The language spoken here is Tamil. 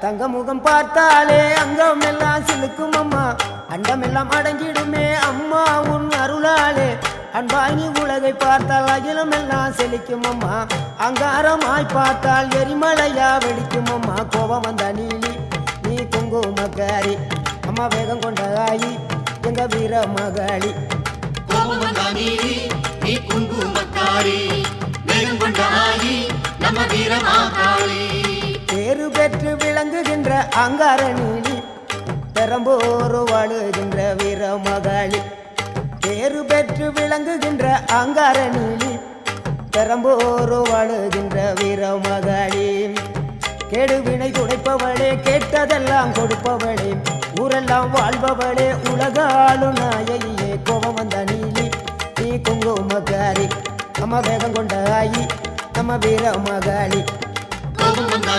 தங்க முகம் பார்த்தாலே அங்கம் எல்லாம் சிலுக்கும் அம்மா அண்டமெல்லாம் அடங்கிடுமே அம்மா உன் அருளாலே அன்பாங்கி உலகை பார்த்தால் அகிலம் எல்லாம் செழிக்கும் அம்மா அங்காரமாய் பார்த்தால் எரிமலையா வெடிக்கும் அம்மா கோபம் வந்த நீலி நீ குங்குமக்காரி அம்மா வேகம் கொண்ட ஆயி எங்க வீர மகாளி கோபம் வந்த நீலி நீ குங்குமக்காரி வேகம் கொண்ட ஆயி நம்ம வீர மகாளி பேரு பெற்று விளங்குகின்ற அங்கார நீலி பெரம்போரு வாழுகின்ற வீர மகாளி பேரு பெற்று விளங்குகின்ற அங்கார நீலி பெரம்போரு வாழுகின்ற வீர மகாளி கேடுவினை துடைப்பவளே கேட்டதெல்லாம் கொடுப்பவளே ஊரெல்லாம் வாழ்பவளே உலகாளு நாயகியே கோபம் வந்த நீலி நீ குங்குமக்காரி அம்மா வேகம் கொண்ட ஆயி நம்ம வீர மகாளி